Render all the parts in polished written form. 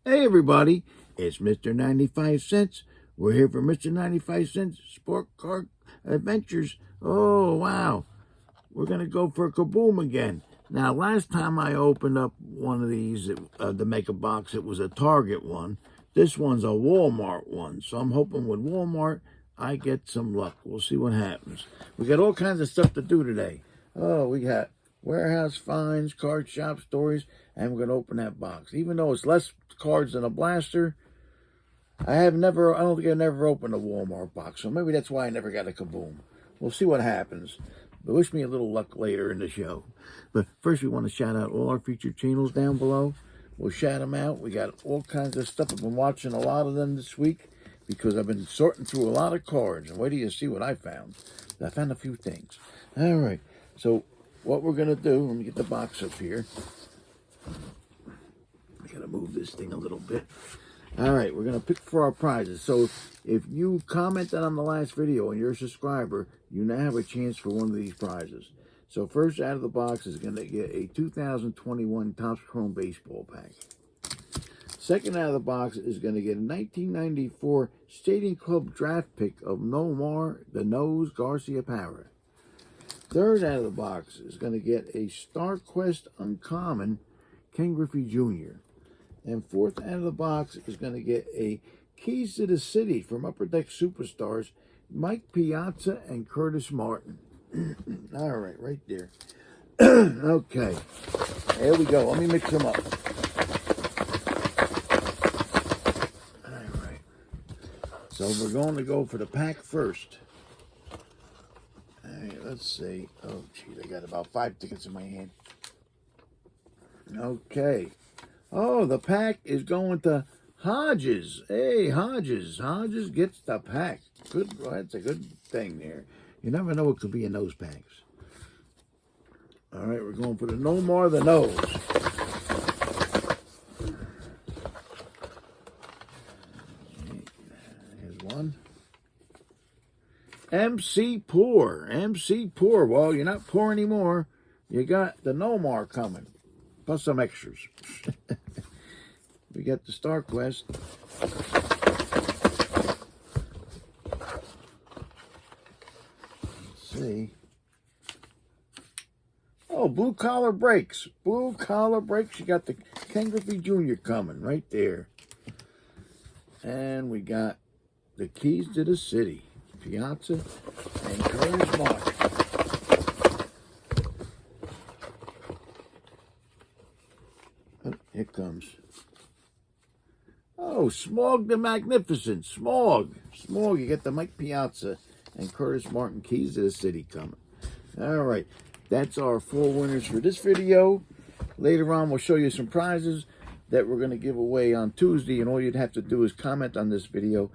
Hey everybody, it's Mr. 95 Cents. We're here for Mr. 95 Cents Sport Card Adventures. Oh, wow. We're going to go for a kaboom again. Now, last time I opened up one of these to make a box, it was a Target one. This one's a Walmart one. So I'm hoping with Walmart, I get some luck. We'll see what happens. We got all kinds of stuff to do today. Oh, we got warehouse finds, card shop stories, and we're going to open that box. Even though it's less cards than a blaster, I don't think I've never opened a Walmart box, so maybe that's why I never got a kaboom. We'll see what happens. But wish me a little luck later in the show. But first, we want to shout out all our featured channels down below. We'll shout them out. We got all kinds of stuff. I've been watching a lot of them this week because I've been sorting through a lot of cards. And wait till you see what I found. I found a few things. All right, so what we're going to do, let me get the box up here. I got to move this thing a little bit. All right, we're going to pick for our prizes. So if you commented on the last video and you're a subscriber, you now have a chance for one of these prizes. So first out of the box is going to get a 2021 Topps Chrome Baseball pack. Second out of the box is going to get a 1994 Stadium Club draft pick of Nomar the Nose Garcia Parra. Third out of the box is going to get a StarQuest Uncommon Ken Griffey Jr. And fourth out of the box is going to get a Keys to the City from Upper Deck Superstars, Mike Piazza and Curtis Martin. All right, right there. Okay, there we go. Let me mix them up. All right. So we're going to go for the pack first. All right, let's see. Oh, geez, I got about 5 tickets in my hand. Okay. Oh, the pack is going to Hodges. Hey, Hodges. Hodges gets the pack. Good. Well, that's a good thing there. You never know what could be in those packs. All right, we're going for the Nomar the Nose. Here's one. MC Poor. MC Poor. Well, you're not poor anymore. You got the Nomar coming. Plus some extras. We got the StarQuest. Let's see. Oh, Blue Collar Breaks. Blue Collar Breaks. You got the Ken Griffey Jr. coming right there. And we got the Keys to the City. Piazza and Curtis Martin. Here comes. Oh, Smog the Magnificent. Smog. Smog, you get the Mike Piazza and Curtis Martin Keys to the City coming. All right. That's our 4 winners for this video. Later on, we'll show you some prizes that we're going to give away on Tuesday. And all you'd have to do is comment on this video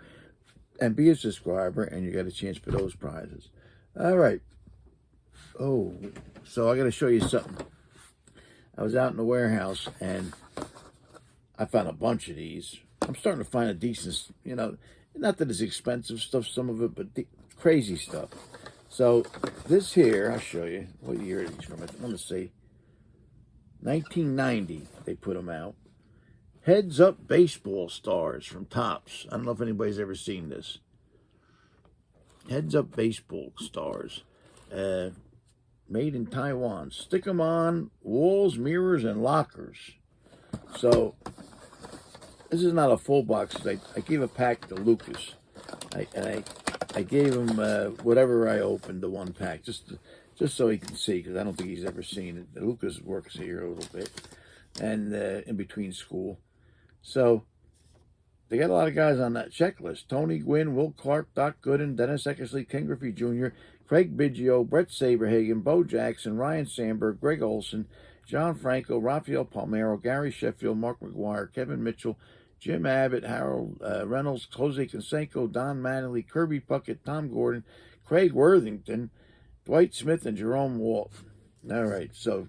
and be a subscriber, and you got a chance for those prizes. All right. Oh, so I got to show you something. I was out in the warehouse, and I found a bunch of these. I'm starting to find a decent, not that it's expensive stuff, some of it, but crazy stuff. So this here, I'll show you. What year are these from? I want to say 1990, they put them out. Heads Up Baseball Stars from Topps. I don't know if anybody's ever seen this. Heads Up Baseball Stars. Made in Taiwan. Stick them on walls, mirrors, and lockers. So, this is not a full box. I gave a pack to Lucas. I gave him whatever I opened, the one pack, just so he can see, because I don't think he's ever seen it. Lucas works here a little bit, and in between school. So, they got a lot of guys on that checklist. Tony Gwynn, Will Clark, Doc Gooden, Dennis Eckersley, Ken Griffey Jr., Craig Biggio, Brett Saberhagen, Bo Jackson, Ryan Sandberg, Greg Olson, John Franco, Rafael Palmeiro, Gary Sheffield, Mark McGuire, Kevin Mitchell, Jim Abbott, Harold Reynolds, Jose Canseco, Don Mattingly, Kirby Puckett, Tom Gordon, Craig Worthington, Dwight Smith, and Jerome Walt. All right, so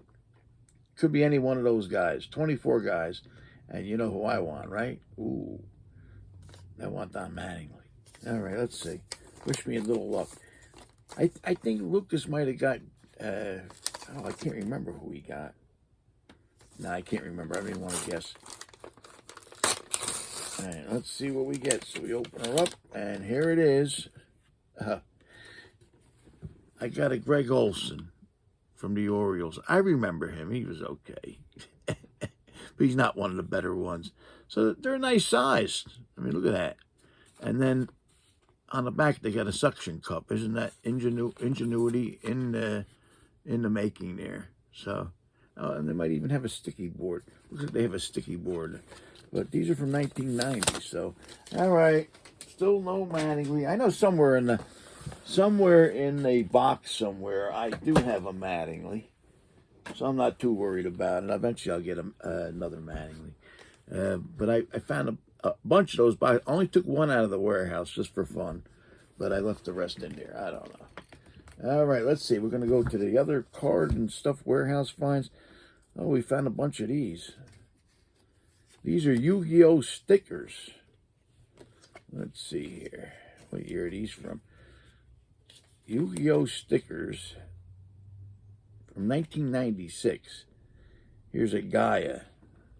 could be any one of those guys. 24 guys. And you know who I want, right? Ooh, I want Don Mattingly. All right, let's see. Wish me a little luck. I think Lucas might have got, I can't remember who he got. No, I can't remember. I don't even want to guess. right, let's see what we get. So we open her up, and here it is. I got a Greg Olson from the Orioles. I remember him. He was okay. But he's not one of the better ones. So they're a nice size. I mean, look at that. And then on the back, they got a suction cup. Isn't that ingenuity in the making there? So, and they might even have a sticky board. Looks like they have a sticky board. But these are from 1990. So, all right. Still no Mattingly. I know somewhere in the box somewhere, I do have a Mattingly. So I'm not too worried about it. Eventually I'll get another Mattingly. But I found a bunch of those. But I only took one out of the warehouse just for fun. But I left the rest in there. I don't know. All right, let's see. We're going to go to the other card and stuff warehouse finds. Oh, we found a bunch of these. These are Yu-Gi-Oh! Stickers. Let's see here. What year are these from? Yu-Gi-Oh! Stickers from 1996. Here's a Gaia,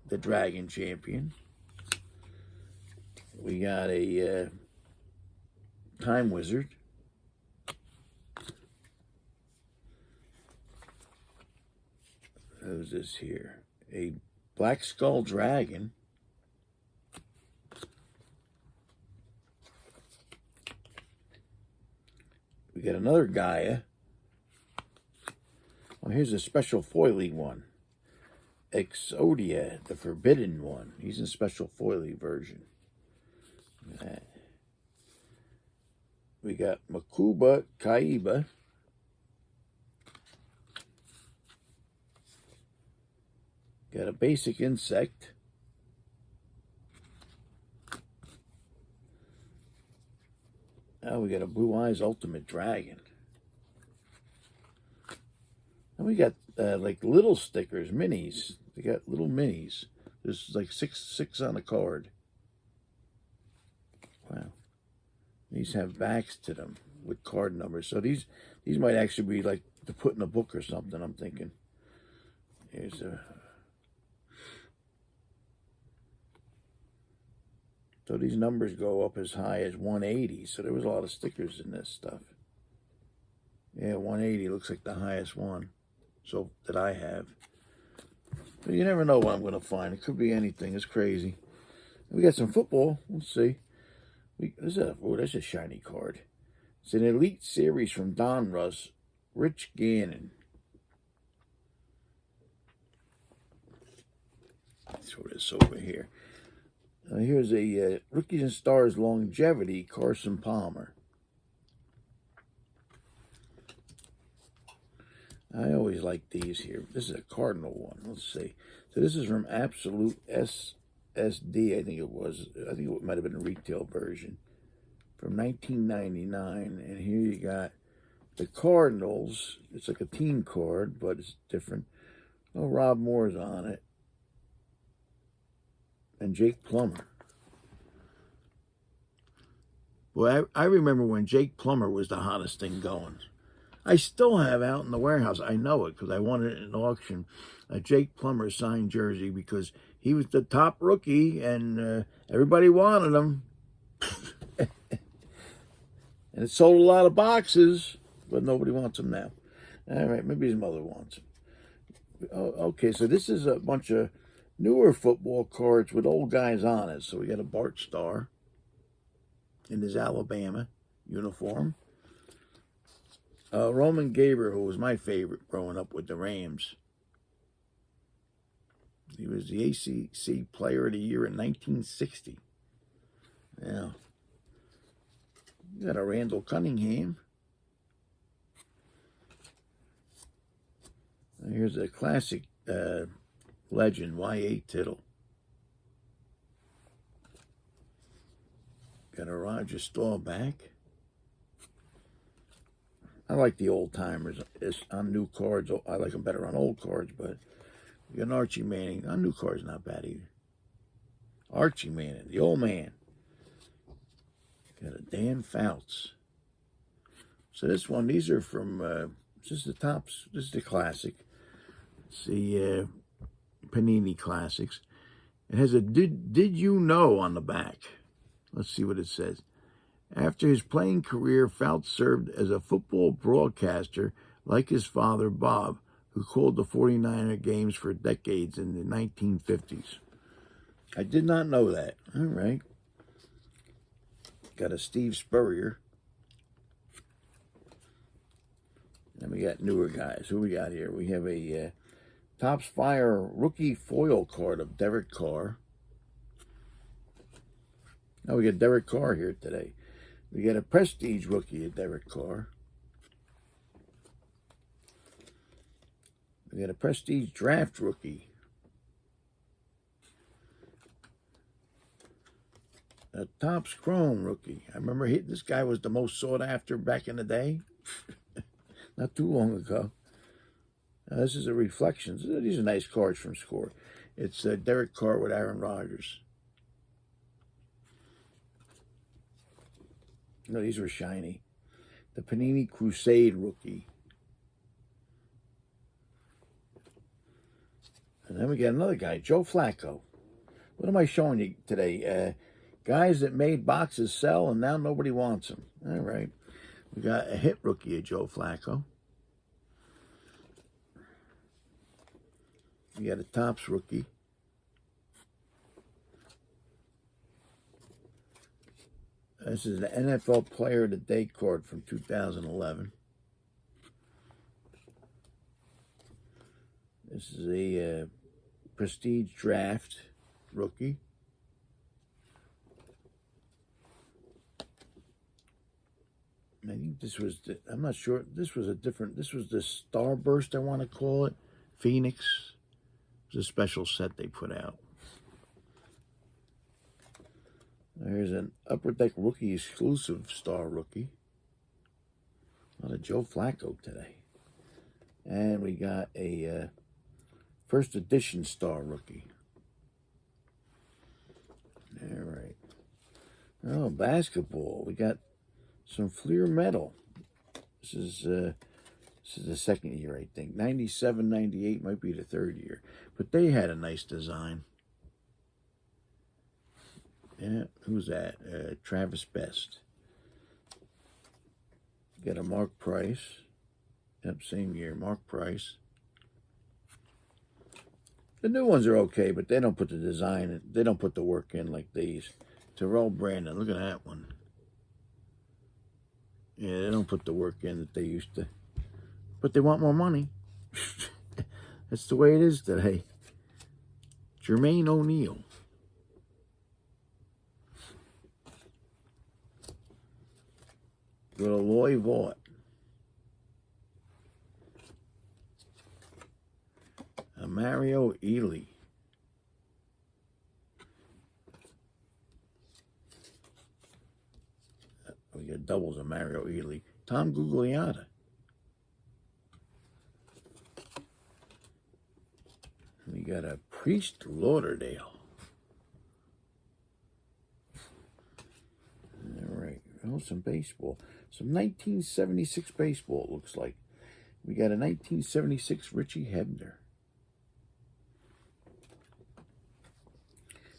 the Dragon Champion. We got a Time Wizard. Who's this here? A Black Skull Dragon. We got another Gaia. Oh, here's a special foilie one. Exodia, the Forbidden one. He's in special foilie version. We got Makuba Kaiba. Got a basic insect. Oh, we got a Blue Eyes Ultimate Dragon. And we got like little stickers, minis. They got little minis. There's like six on the card. Wow. These have backs to them with card numbers. So these might actually be like to put in a book or something, I'm thinking. Here's a... So these numbers go up as high as 180. So there was a lot of stickers in this stuff. Yeah, 180 looks like the highest one. So that I have. But you never know what I'm going to find. It could be anything. It's crazy. We got some football. Let's see. That's a shiny card. It's an Elite Series from Don Russ, Rich Gannon. Let's throw this over here. Here's a Rookies and Stars Longevity, Carson Palmer. I always like these here. This is a Cardinal one. Let's see. So this is from Absolute SSD, I think it was. I think it might have been a retail version. From 1999. And here you got the Cardinals. It's like a team card, but it's different. Oh, Rob Moore's on it. And Jake Plummer. Well, I remember when Jake Plummer was the hottest thing going. I still have out in the warehouse. I know it because I won it in an auction. A Jake Plummer signed jersey because he was the top rookie and everybody wanted him. And it sold a lot of boxes, but nobody wants him now. All right, maybe his mother wants him. Oh, okay, so this is a bunch of newer football cards with old guys on it. So we got a Bart Starr in his Alabama uniform. Roman Gabriel, who was my favorite growing up with the Rams. He was the ACC Player of the Year in 1960. Yeah. You got a Randall Cunningham. And here's a classic legend, Y.A. Tittle. Got a Roger Staubach. I like the old timers. On new cards, I like them better on old cards, but you got an Archie Manning. On new cards, not bad either. Archie Manning, the old man. Got a Dan Fouts. So this one, these are from, just the tops. This is the classic. It's the Panini Classics. It has a did you know on the back. Let's see what it says. After his playing career, Fouts served as a football broadcaster like his father, Bob, who called the 49er games for decades in the 1950s. I did not know that. All right. Got a Steve Spurrier. And we got newer guys. Who we got here? We have a Topps Fire rookie foil card of Derek Carr. Now we got Derek Carr here today. We got a Prestige rookie of Derek Carr. We got a Prestige draft rookie. A Topps Chrome rookie. I remember this guy was the most sought after back in the day. Not too long ago. This is a Reflections. These are nice cards from Score. It's Derek Carr with Aaron Rodgers. No, these were shiny. The Panini Crusade rookie. And then we got another guy, Joe Flacco. What am I showing you today? Guys that made boxes sell and now nobody wants them. All right. We got a hit rookie of Joe Flacco. We got a Topps rookie. This is the NFL Player of the Day card from 2011. This is a Prestige Draft rookie. I think this was, I'm not sure, this was the Starburst, I want to call it. Phoenix. It was a special set they put out. There's an Upper Deck rookie exclusive star rookie. A lot of Joe Flacco today. And we got a first edition star rookie. All right. Oh, basketball. We got some Fleer metal. This is the second year, I think. 97, 98 might be the third year. But they had a nice design. Yeah, who's that? Travis Best. Got a Mark Price. Yep, same year, Mark Price. The new ones are okay, but they don't put the design, they don't put the work in like these. Terrell Brandon, look at that one. Yeah, they don't put the work in that they used to. But they want more money. That's the way it is today. Jermaine O'Neal. Go to Loy Vaught. A Mario Ely. We got doubles of Mario Ely. Tom Gugliotta. We got a Priest Lauderdale. All right. Oh, some baseball. Some 1976 baseball, it looks like. We got a 1976 Richie Hebner.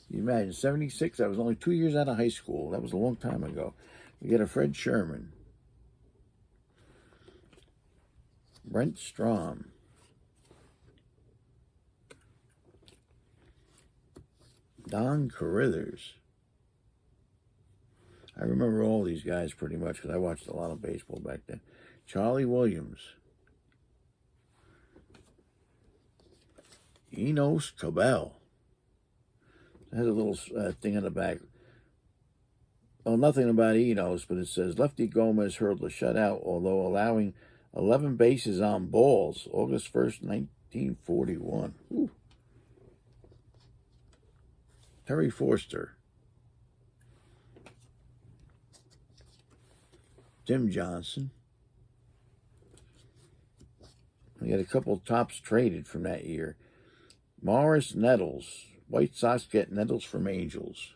You imagine, 76, I was only 2 years out of high school. That was a long time ago. We got a Fred Sherman. Brent Strom. Don Carruthers. I remember all these guys pretty much because I watched a lot of baseball back then. Charlie Williams. Enos Cabell. It has a little thing on the back. Well, nothing about Enos, but it says Lefty Gomez hurled a shutout, although allowing 11 bases on balls, August 1st, 1941. Ooh. Terry Forster. Tim Johnson. We got a couple tops traded from that year. Morris Nettles. White Sox get Nettles from Angels.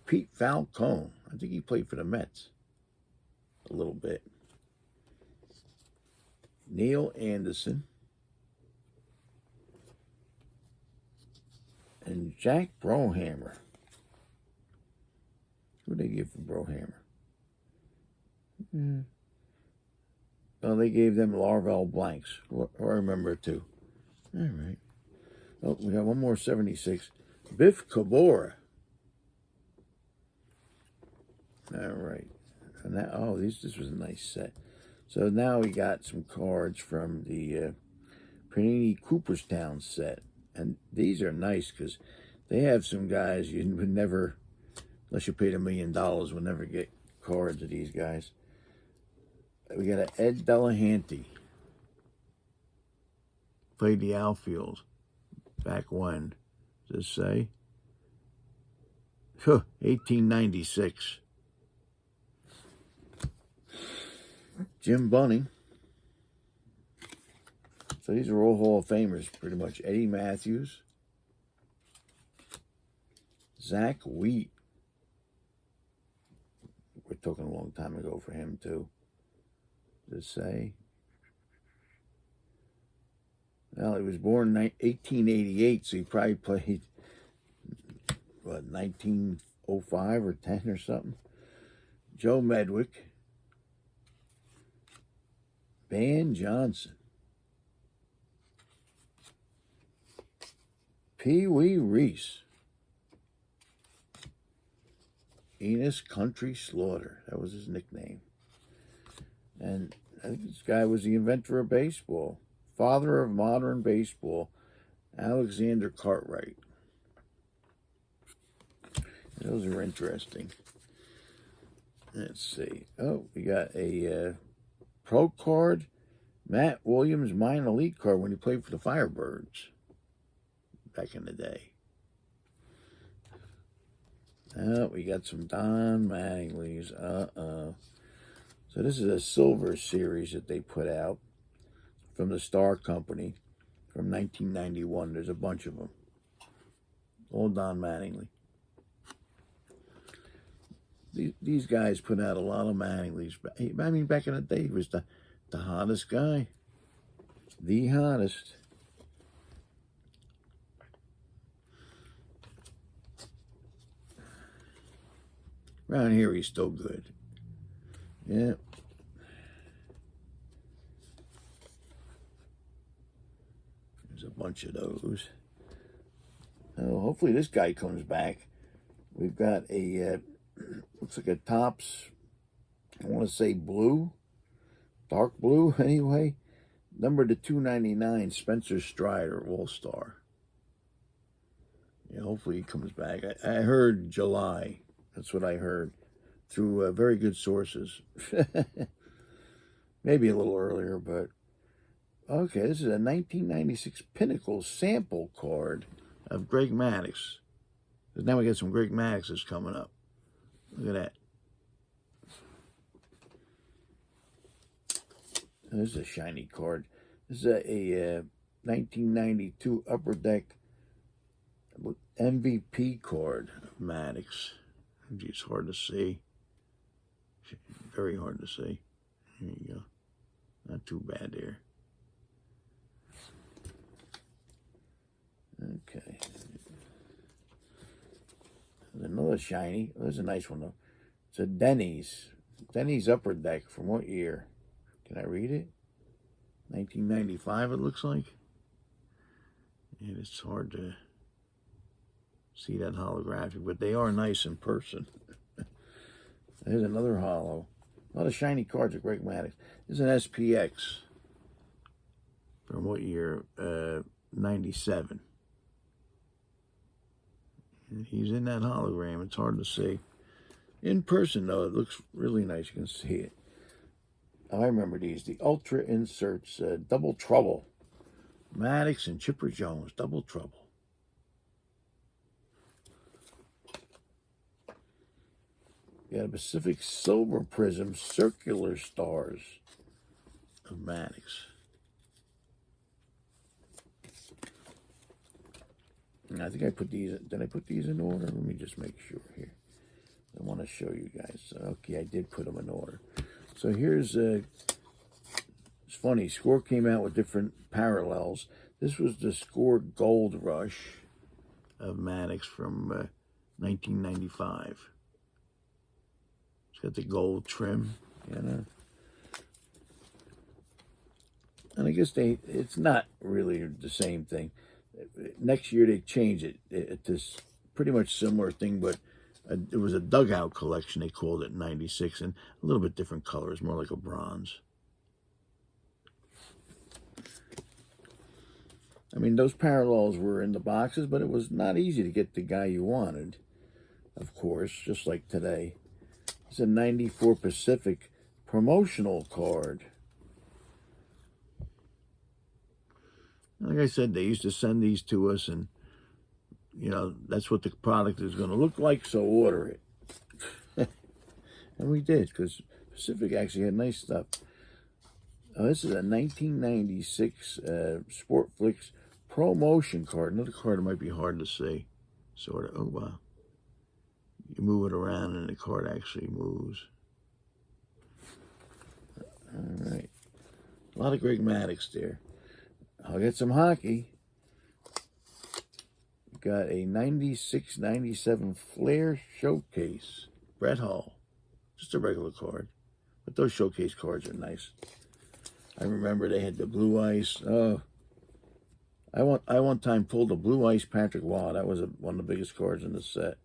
Pete Falcone. I think he played for the Mets a little bit. Neil Anderson. And Jack Brohammer. Who they give for Brohammer? Well, they gave them Larval blanks. I remember too. All right. Oh, we got one more 76. Biff Cabora. All right. And that, oh, this was a nice set. So now we got some cards from the Panini Cooperstown set. And these are nice because they have some guys you would never, unless you paid $1 million, would never get cards of these guys. We got an Ed Delahanty. Played the outfield. Back when? Does it say? 1896. Jim Bunning. So these are all Hall of Famers, pretty much. Eddie Matthews. Zach Wheat. We're talking a long time ago for him, too. Does it say? Well, he was born in 1888, so he probably played, what, 1905 or 10 or something. Joe Medwick. Van Johnson. Pee Wee Reese. Enos Country Slaughter. That was his nickname. And I think this guy was the inventor of baseball. Father of modern baseball. Alexander Cartwright. Those are interesting. Let's see. Oh, we got a pro card. Matt Williams minor league card when he played for the Firebirds back in the day. Oh, we got some Don Mattingly's. So this is a silver series that they put out from the Star Company from 1991. There's a bunch of them. All Don Mattingly. These guys put out a lot of Mattingly's. I mean, back in the day, he was the hottest guy. The hottest. Around here, he's still good. Yeah. There's a bunch of those. Oh, hopefully this guy comes back. We've got a, looks like a Topps, I want to say blue, dark blue anyway. Number to 299, Spencer Strider, All-Star. Yeah, hopefully he comes back. I heard July. That's what I heard through very good sources. Maybe a little earlier, but okay, this is a 1996 Pinnacle sample card of Greg Maddux. Because now we got some Greg Madduxes coming up. Look at that. This is a shiny card. This is a 1992 Upper Deck MVP card of Maddux. It's hard to see. Very hard to see. There you go. Not too bad there. Okay. There's another shiny. Oh, there's a nice one though. It's a Denny's. Denny's Upper Deck from what year? Can I read it? 1995 it looks like. And it's hard to see that holographic, but they are nice in person. There's another hollow. A lot of shiny cards of Greg Maddux. This is an SPX. From what year? 97. And he's in that hologram. It's hard to see. In person, though, it looks really nice. You can see it. I remember these. The Ultra Inserts. Double Trouble. Maddux and Chipper Jones. Double Trouble. You got a Pacific Silver Prism Circular Stars of Maddux. And I think I put these, did I put these in order? Let me just make sure here. I want to show you guys. Okay, I did put them in order. So here's, it's funny, Score came out with different parallels. This was the Score Gold Rush. of Maddox from 1995. It's got the gold trim, you know. And I guess it's not really the same thing. Next year they changed it. It's pretty much similar thing, but it was a dugout collection, they called it, in 96, and a little bit different colors, more like a bronze. I mean, those parallels were in the boxes, but it was not easy to get the guy you wanted, of course, just like today. It's a 94 Pacific promotional card. Like I said, they used to send these to us, and, you know, that's what the product is going to look like, so order it. And we did, because Pacific actually had nice stuff. This is a 1996 Sportflix promotion card. Another card that might be hard to see, sort of. Oh, wow. You move it around, and the card actually moves. All right. A lot of Greg Maddux there. I'll get some hockey. Got a 96-97 Flair Showcase. Brett Hull. Just a regular card. But those showcase cards are nice. I remember they had the Blue Ice. Oh, I one time pulled the Blue Ice Patrick Waugh. That was one of the biggest cards in the set.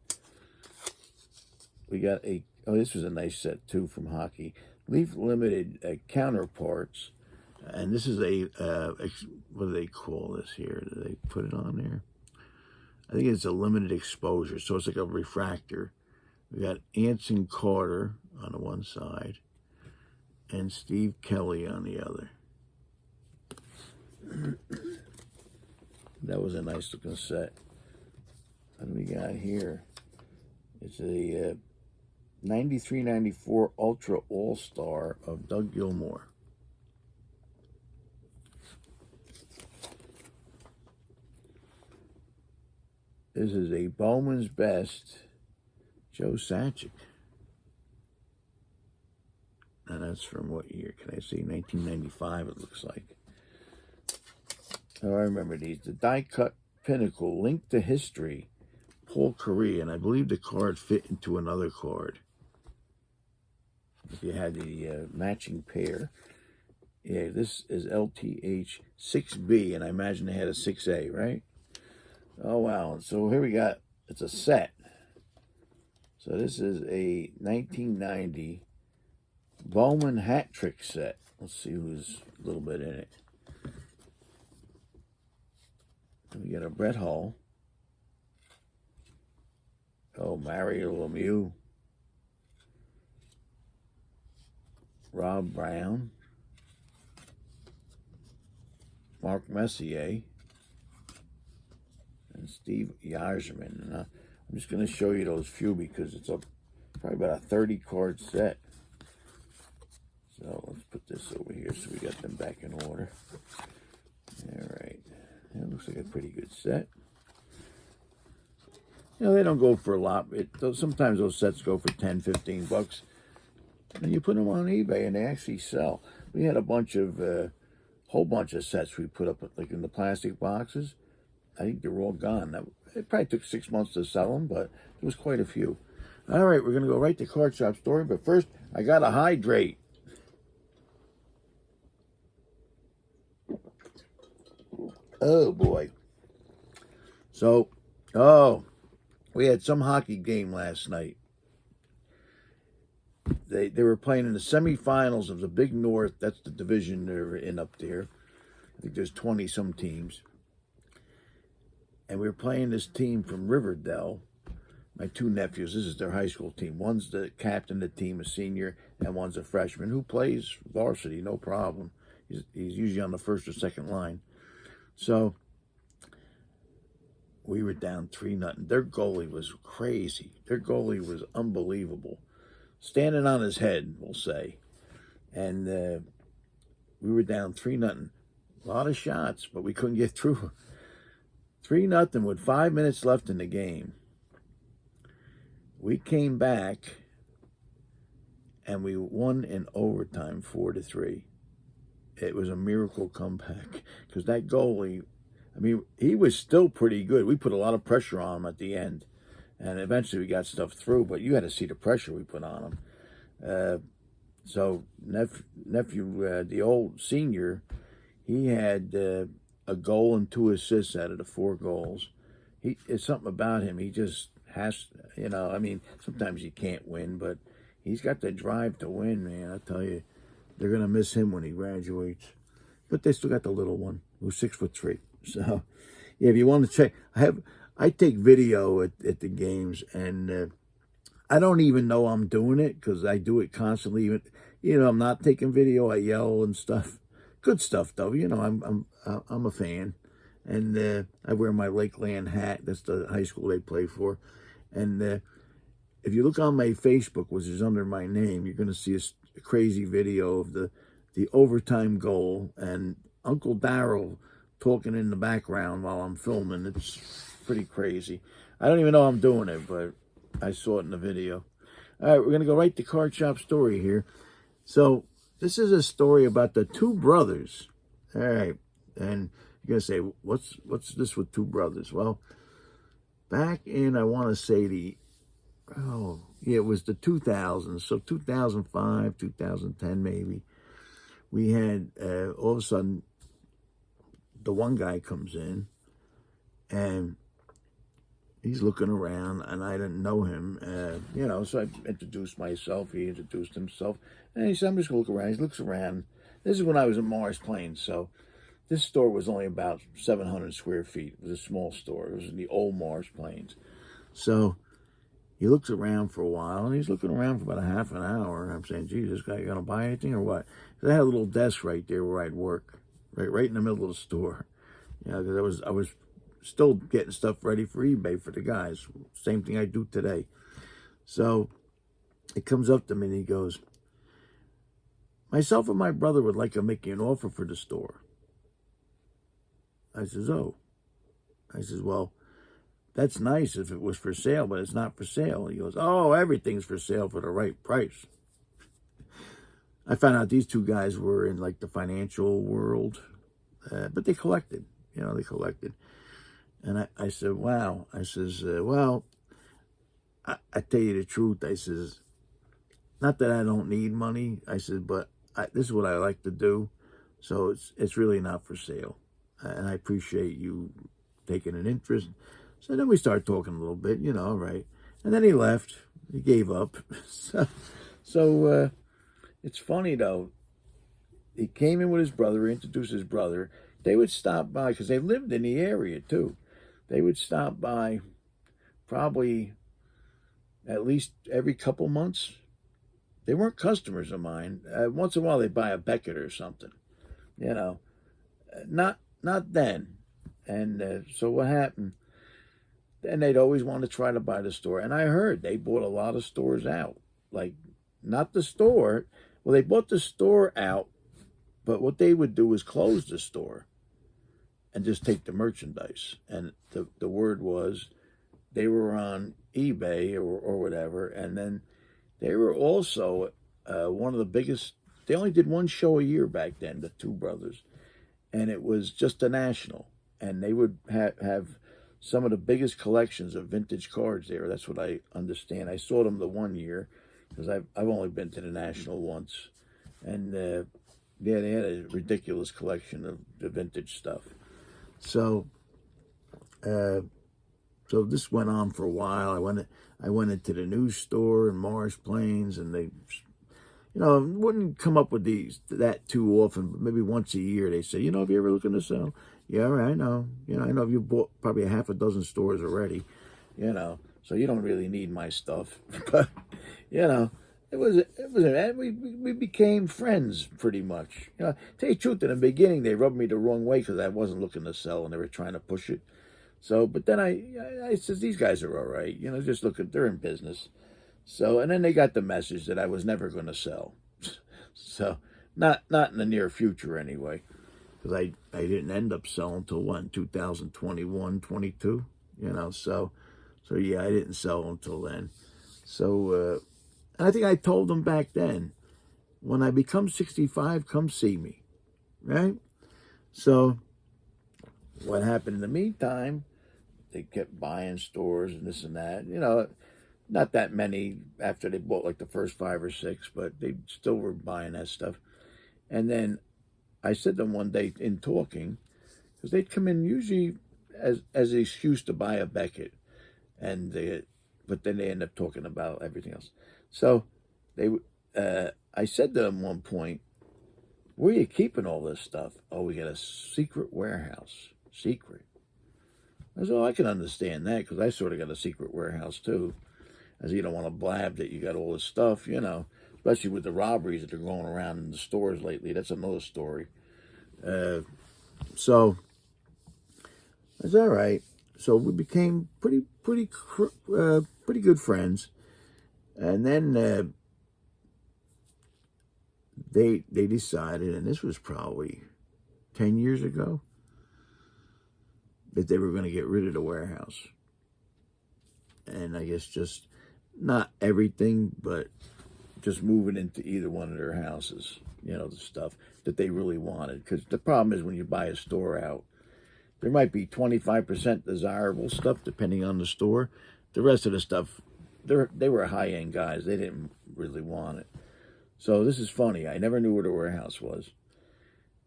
We got this was a nice set too from hockey. Leaf Limited counterparts. And this is what do they call this here? Do they put it on there? I think it's a limited exposure, so it's like a refractor. We got Anson Carter on the one side and Steve Kelly on the other. That was a nice looking set. What do we got here? It's a 93-94 Ultra All-Star of Doug Gilmour. This is a Bowman's Best Joe Sakic. And that's from what year? Can I see? 1995, it looks like. Oh, I remember these. The die-cut Pinnacle, Link to History, Paul Correa. And I believe the card fit into another card. If you had the matching pair. Yeah, this is LTH 6B, and I imagine they had a 6A, right? Oh, wow. So here we got, it's a set. So this is a 1990 Bowman hat trick set. Let's see who's a little bit in it. We got a Brett Hull. Oh, Mario Lemieux. Rob Brown. Mark Messier. And Steve Yzerman. And I'm just going to show you those few because it's probably about a 30 card set. So let's put this over here so we got them back in order. All right. That looks like a pretty good set. You know, they don't go for a lot. Sometimes those sets go for 10, 15 bucks. And you put them on eBay and they actually sell. We had a whole bunch of sets we put up like in the plastic boxes. I think they're all gone. It probably took 6 months to sell them, but there was quite a few. All right, we're going to go right to Card Shop Story, but first, I got to hydrate. Oh, boy. So, we had some hockey game last night. They were playing in the semifinals of the Big North. That's the division they're in up there. I think there's 20-some teams. And we were playing this team from Riverdale. My two nephews, this is their high school team. One's the captain of the team, a senior, and one's a freshman who plays varsity, no problem. He's usually on the first or second line. So we were down 3-0. Their goalie was crazy. Their goalie was unbelievable. Standing on his head, we'll say. And we were down 3-0. A lot of shots, but we couldn't get through. 3-0 with 5 minutes left in the game. We came back and we won in overtime 4-3. It was a miracle comeback because that goalie, I mean, he was still pretty good. We put a lot of pressure on him at the end. And eventually we got stuff through, but you had to see the pressure we put on him. So nephew, the old senior, he had a goal and 2 assists out of the 4 goals. It's something about him. He just has, I mean, sometimes you can't win, but he's got the drive to win, man. I tell you, they're going to miss him when he graduates. But they still got the little one who's 6'3". So, yeah, if you want to check, I take video at the games, and I don't even know I'm doing it because I do it constantly. Even, I'm not taking video. I yell and stuff. Good stuff, though. I'm a fan, and I wear my Lakeland hat. That's the high school they play for. And if you look on my Facebook, which is under my name, you're going to see a crazy video of the overtime goal and Uncle Darryl talking in the background while I'm filming. It's pretty crazy. I don't even know I'm doing it, but I saw it in the video. All right, we're going to go right to Card Shop Story here. So this is a story about the 2 brothers. All right, and you're going to say, what's this with 2 brothers? Well, back in, I want to say it was the 2000s, so 2005, 2010 maybe, we had, all of a sudden, the one guy comes in, and he's looking around, and I didn't know him, so I introduced myself, he introduced himself, and he said, I'm just going to look around. He looks around. This is when I was in Morris Plains, so this store was only about 700 square feet. It was a small store. It was in the old Morris Plains. So he looks around for a while, and he's looking around for about a half an hour, and I'm saying, geez, this guy going to buy anything or what? Because I had a little desk right there where I'd work, right in the middle of the store. Because I was still getting stuff ready for eBay for the guys. Same thing I do today. So it comes up to me and he goes, myself and my brother would like to make you an offer for the store. I says, oh. I says, well, that's nice if it was for sale, but it's not for sale. He goes, oh, everything's for sale for the right price. I found out these 2 guys were in like the financial world, but they collected, they collected. And I said, wow. I says, well, I tell you the truth. I says, not that I don't need money. I said, but this is what I like to do. So it's really not for sale. And I appreciate you taking an interest. So then we started talking a little bit, right. And then he left. He gave up. So it's funny, though. He came in with his brother, introduced his brother. They would stop by, because they lived in the area, too. They would stop by probably at least every couple months. They weren't customers of mine. Once in a while, they'd buy a Beckett or something. Not then. And so what happened? Then they'd always want to try to buy the store. And I heard they bought a lot of stores out. Like, not the store. Well, they bought the store out, but what they would do is close the store and just take the merchandise. And the word was they were on eBay or whatever. And then they were also one of the biggest. They only did 1 show a year back then, the 2 brothers. And it was just a national. And they would have some of the biggest collections of vintage cards there. That's what I understand. I saw them the 1 year because I've only been to the national once. And they had a ridiculous collection of the vintage stuff. So this went on for a while. I went into the news store in Morris Plains, and they, wouldn't come up with that too often, but maybe once a year they say, if you're ever looking to sell, yeah, right, I know. I know you bought probably a half a dozen stores already, so you don't really need my stuff. But, we became friends pretty much. Tell you the truth, in the beginning, they rubbed me the wrong way because I wasn't looking to sell and they were trying to push it. So, but then I said, these guys are all right. Just look at, they're in business. So, and then they got the message that I was never going to sell. So, not in the near future anyway. Because I didn't end up selling until 2021, 22, so yeah, I didn't sell until then. So, and I think I told them back then, when I become 65, come see me, right? So what happened in the meantime, they kept buying stores and this and that. You know, not that many after they bought like the first 5 or 6, but they still were buying that stuff. And then I said to them one day in talking, because they'd come in usually as an excuse to buy a Beckett, and but then they end up talking about everything else. So I said to them one point, "Where are you keeping all this stuff?" "Oh, we got a secret warehouse." Secret. I said, "Oh, I can understand that, because I sort of got a secret warehouse too." I said, "You don't want to blab that you got all this stuff, you know, especially with the robberies that are going around in the stores lately. That's another story." So that's all right. So we became pretty good friends, and then they decided, and this was probably 10 years ago, that they were going to get rid of the warehouse. And I guess just not everything, but just moving into either one of their houses, you know, the stuff that they really wanted. Because the problem is when you buy a store out, there might be 25% desirable stuff depending on the store. The rest of the stuff, they were high-end guys. They didn't really want it. So this is funny. I never knew where the warehouse was.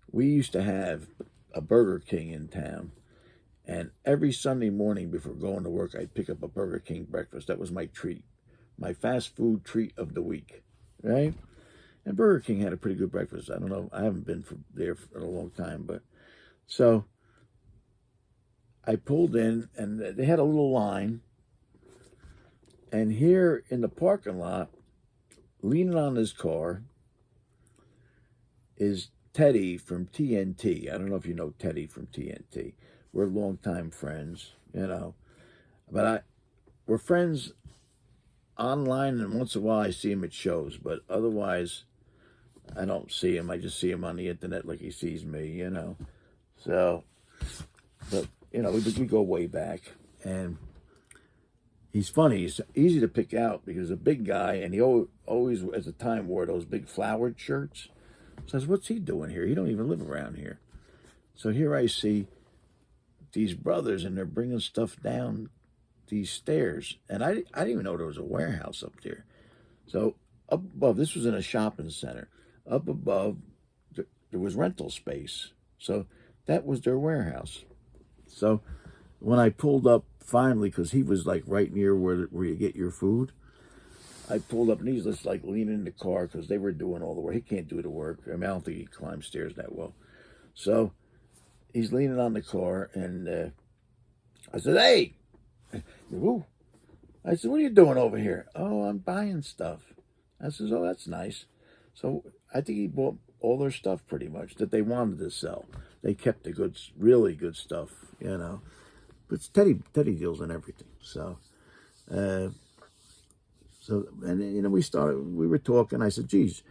We used to have a Burger King in town. And every Sunday morning before going to work, I'd pick up a Burger King breakfast. That was my treat, my fast food treat of the week, right? And Burger King had a pretty good breakfast. I don't know. I haven't been there for a long time. But so I pulled in, and they had a little line. And here in the parking lot, leaning on his car, is Teddy from TNT. I don't know if you know Teddy from TNT. We're longtime friends, you know. But we're friends online, and once in a while I see him at shows. But otherwise, I don't see him. I just see him on the internet like he sees me, you know. So, but, you know, we go way back. And he's funny. He's easy to pick out because he's a big guy, and he always at the time wore those big flowered shirts. So I said, "What's he doing here? He don't even live around here." So here I see these brothers, and they're bringing stuff down these stairs. And I didn't even know there was a warehouse up there. So up above, this was in a shopping center. Up above, there was rental space. So that was their warehouse. So when I pulled up finally, because he was like right near where you get your food, I pulled up, and he's just like leaning in the car because they were doing all the work. He can't do the work. I mean, I don't think he climbs stairs that well. So he's leaning on the car, and I said, "Hey." Ooh. I said, "What are you doing over here?" "Oh, I'm buying stuff." I says, "Oh, that's nice." So I think he bought all their stuff pretty much that they wanted to sell. They kept the good, really good stuff, you know. But Teddy deals in everything. So, and you know, we were talking. I said, "Geez,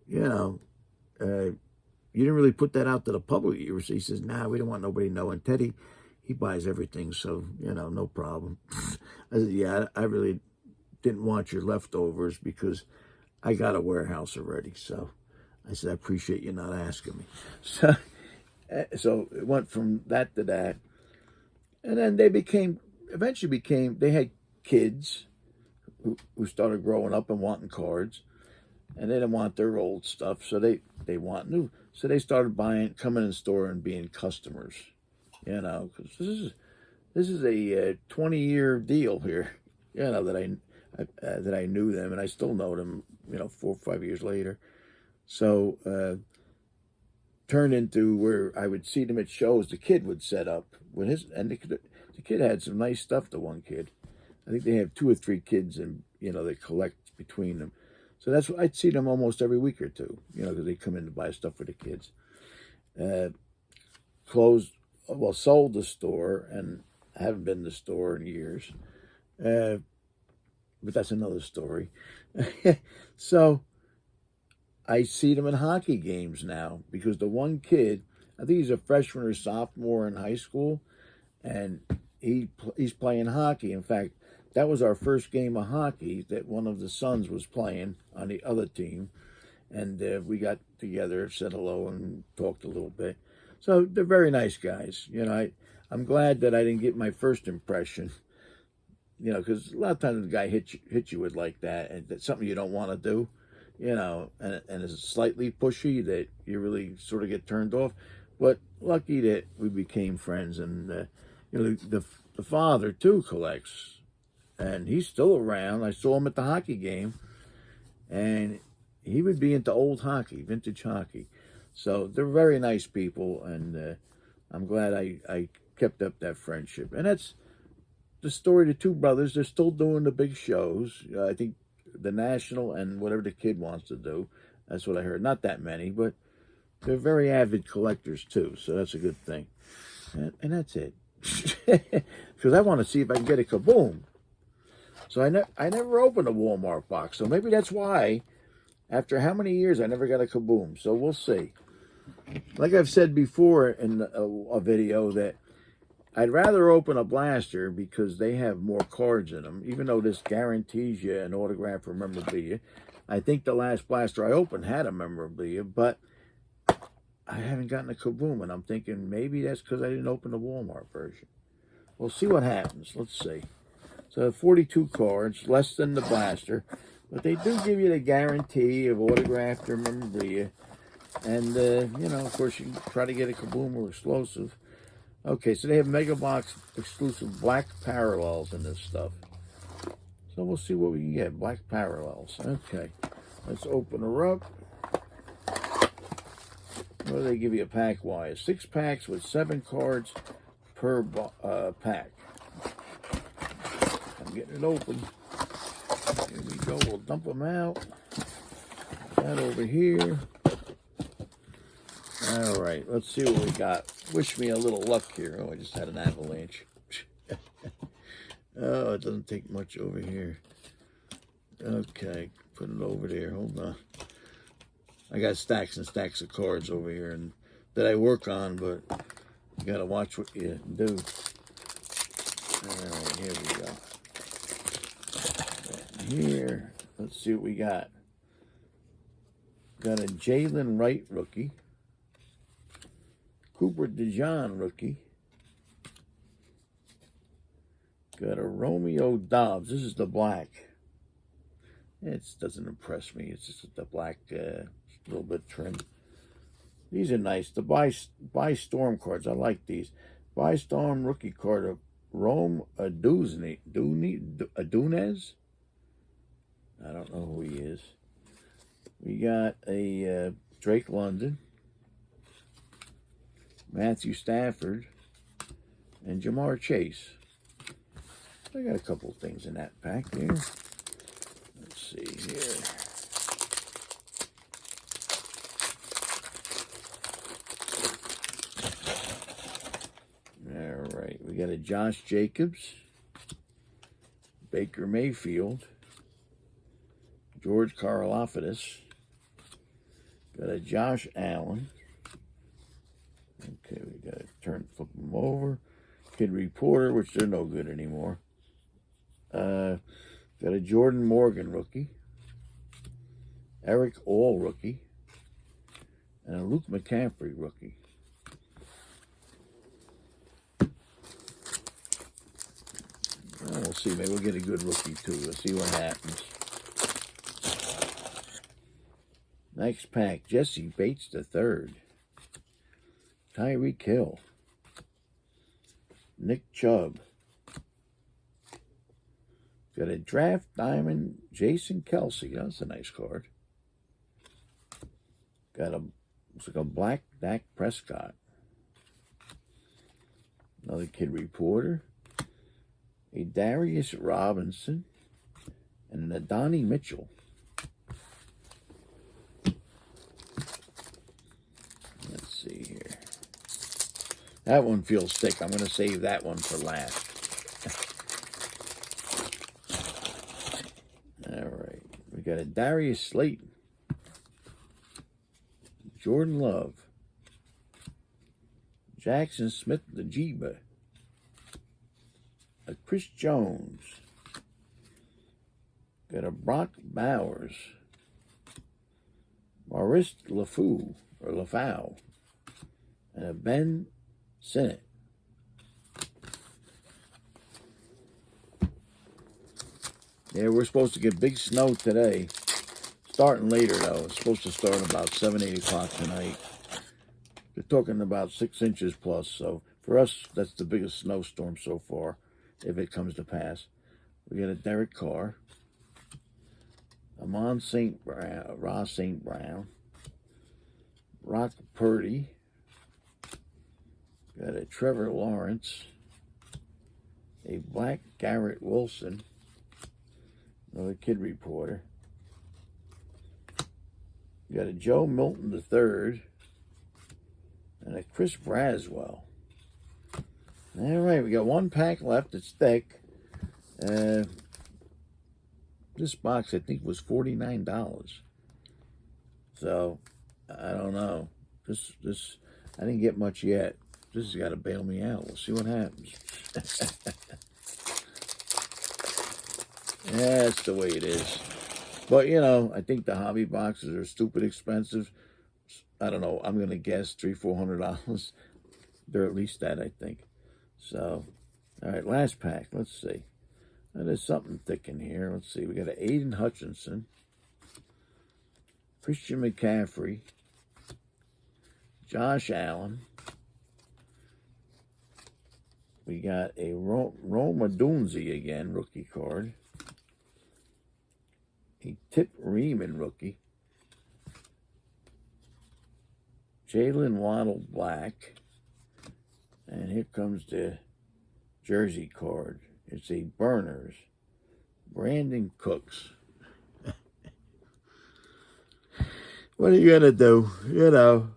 you know, you didn't really put that out to the public." He says, "Nah, we don't want nobody knowing. Teddy, he buys everything, so, you know, no problem." I said, "Yeah, I really didn't want your leftovers because I got a warehouse already." So I said, "I appreciate you not asking me." So it went from that to that. And then they eventually they had kids who started growing up and wanting cards. And they didn't want their old stuff, so they want new. So they started coming in the store and being customers, you know, because this is a 20-year deal here, you know, that I knew them, and I still know them, you know, 4 or 5 years later. So turned into where I would see them at shows. The kid would set up with the kid had some nice stuff. The one kid, I think they have 2 or 3 kids, and you know they collect between them. So that's what I'd see them almost every week or two, you know, because they come in to buy stuff for the kids. Sold the store, and I haven't been to the store in years. But that's another story. So I see them in hockey games now because the one kid, I think he's a freshman or sophomore in high school, and he's playing hockey. In fact, that was our first game of hockey that one of the sons was playing on the other team. And we got together, said hello, and talked a little bit. So they're very nice guys. You know, I'm glad that I didn't get my first impression. You know, because a lot of times the guy hit you with like that, and that's something you don't want to do. You know, and it's slightly pushy that you really sort of get turned off. But lucky that we became friends, and you know, the father too collects, and he's still around. I saw him at the hockey game, and he would be into old hockey, vintage hockey. So they're very nice people, and I'm glad I kept up that friendship. And that's the story of the two brothers. They're still doing the big shows. I think the National and whatever the kid wants to do. That's what I heard. Not that many, but they're very avid collectors too. So that's a good thing. And that's it. Because I want to see if I can get a Kaboom. So I never opened a Walmart box. So maybe that's why, after how many years, I never got a Kaboom. So we'll see. Like I've said before in a video, that I'd rather open a blaster because they have more cards in them, even though this guarantees you an autograph or memorabilia. I think the last blaster I opened had a memorabilia, but I haven't gotten a Kaboom, and I'm thinking maybe that's because I didn't open the Walmart version. We'll see what happens. Let's see. So 42 cards, less than the blaster, but they do give you the guarantee of autographed or memorabilia. And, you know, of course, you can try to get a Kaboom or explosive. Okay, so they have Mega Box exclusive black parallels in this stuff. So we'll see what we can get. Black parallels. Okay, let's open her up. What do they give you a pack-wise? 6 packs with 7 cards per pack. I'm getting it open. Here we go. We'll dump them out. That over here. All right, let's see what we got. Wish me a little luck here. Oh, I just had an avalanche. Oh, it doesn't take much over here. Okay, put it over there. Hold on. I got stacks and stacks of cards over here and that I work on, but you got to watch what you do. All right, here we go. And here, let's see what we got. Got a Jalen Wright rookie. Cooper DeJean rookie. Got a Romeo Dobbs. This is the black. It doesn't impress me. It's just the black, little bit trim. These are nice. The buy Storm cards. I like these. Buy Storm rookie card of Rome Adunez. I don't know who he is. We got a Drake London, Matthew Stafford, and Jamar Chase. I got a couple of things in that pack here. Let's see here. All right, we got a Josh Jacobs, Baker Mayfield, George Karlaftis, got a Josh Allen. Okay, we got to flip them over. Kid Reporter, which they're no good anymore. Got a Jordan Morgan rookie, Eric All rookie, and a Luke McCaffrey rookie. Well, we'll see. Maybe we'll get a good rookie too. Let's see what happens. Next pack, Jesse Bates III, Tyreek Hill, Nick Chubb. Got a draft diamond, Jason Kelsey. That's a nice card. Got looks like a black Dak Prescott. Another Kid Reporter. A Darius Robinson. And an Adonai Mitchell. Let's see here. That one feels thick. I'm going to save that one for last. All right. We got a Darius Slayton. Jordan Love. Jackson Smith-Njigba. A Chris Jones. Got a Brock Bowers. Maurice Lafau. and a Ben Sinnott. Yeah, we're supposed to get big snow today. Starting later, though. It's supposed to start about 7, 8 o'clock tonight. They're talking about 6 inches plus. So for us, that's the biggest snowstorm so far, if it comes to pass. We got a Derek Carr, Amon St. Brown, Ross St. Brown, Brock Purdy, got a Trevor Lawrence, a black Garrett Wilson, another kid reporter. You got a Joe Milton III and a Chris Braswell. All right, we got one pack left. It's thick. This box, I think, was $49. So, I don't know. This, I didn't get much yet. This has got to bail me out. We'll see what happens. That's the way it is. But, you know, I think the hobby boxes are stupid expensive. I don't know. I'm going to guess $300, $400. They're at least that, I think. So, all right, last pack. Let's see. There's something thick in here. Let's see. We got an Aiden Hutchinson, Christian McCaffrey, Josh Allen. We got a Roma Dunzi again, rookie card. A Tip Riemann rookie. Jalen Waddle black. And here comes the jersey card. It's a Burners. Brandon Cooks. What are you going to do? You know,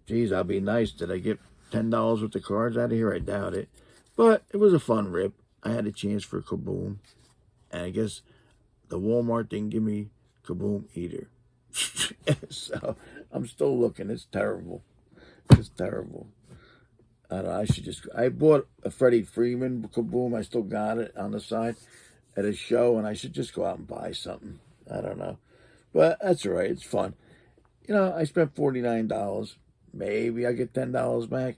geez, I'll be nice. Did I get $10 worth of cards out of here? I doubt it. But it was a fun rip. I had a chance for Kaboom. And I guess the Walmart didn't give me Kaboom either. So I'm still looking. It's terrible. It's terrible. I don't know, I bought a Freddie Freeman Kaboom. I still got it on the side at a show, and I should just go out and buy something. I don't know. But that's all right. It's fun. You know, I spent $49. Maybe I get $10 back.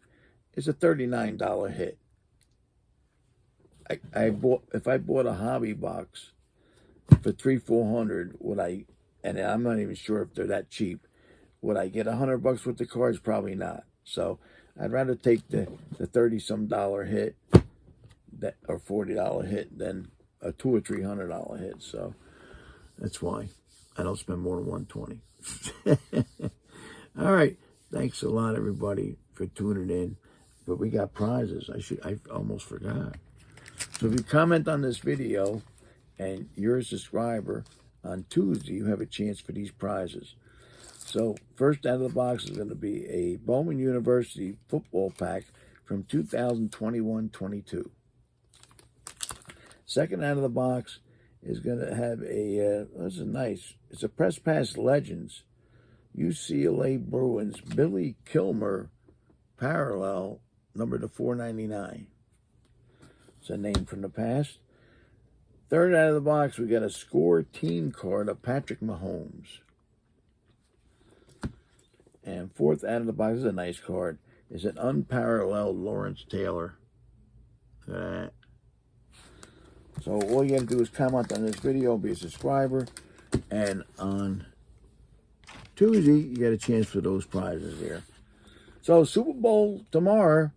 It's a $39 hit. If I bought a hobby box for $300-400, would I, and I'm not even sure if they're that cheap, would I get $100 worth of cards? Probably not. So I'd rather take the $30-some hit, or $40 hit, than a $200 or $300 hit. So that's why I don't spend more than $120. All right, thanks a lot, everybody, for tuning in. But we got prizes. I almost forgot. So if you comment on this video and you're a subscriber, on Tuesday you have a chance for these prizes. So first out of the box is going to be a Bowman University football pack from 2021-22. Second out of the box is going to have a, this is nice, it's a Press Pass Legends UCLA Bruins Billy Kilmer parallel number to 499. It's a name from the past. Third out of the box, we got a Score Team card of Patrick Mahomes. And fourth out of the box, is a nice card, is an unparalleled Lawrence Taylor. Look at that. So all you got to do is comment on this video, be a subscriber, and on Tuesday, you get a chance for those prizes here. So Super Bowl tomorrow.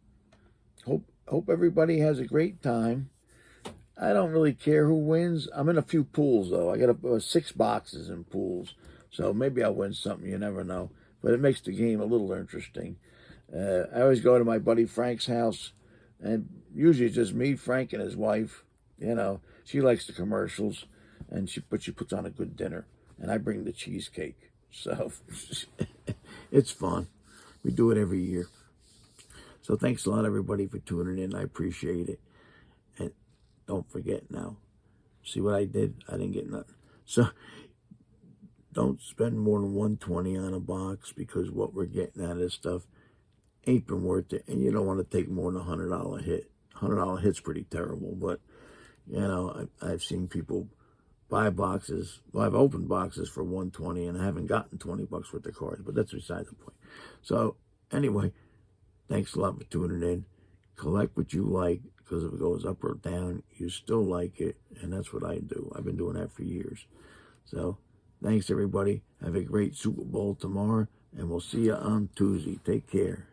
Hope everybody has a great time. I don't really care who wins. I'm in a few pools, though. I got 6 boxes in pools. So maybe I'll win something. You never know. But it makes the game a little interesting. I always go to my buddy Frank's house. And usually it's just me, Frank, and his wife. You know, she likes the commercials. But she puts on a good dinner. And I bring the cheesecake. So it's fun. We do it every year. So thanks a lot, everybody, for tuning in. I appreciate it. And don't forget now. See what I did? I didn't get nothing. So don't spend more than $120 on a box, because what we're getting out of this stuff ain't been worth it. And you don't want to take more than a $100 hit. $100 hit's pretty terrible. But, you know, I've seen people buy boxes. Well, I've opened boxes for $120 and I haven't gotten $20 worth of cards. But that's beside the point. So Anyway, thanks a lot for tuning in. Collect what you like, because if it goes up or down, you still like it, and that's what I do. I've been doing that for years. So, thanks everybody. Have a great Super Bowl tomorrow, and we'll see you on Tuesday. Take care.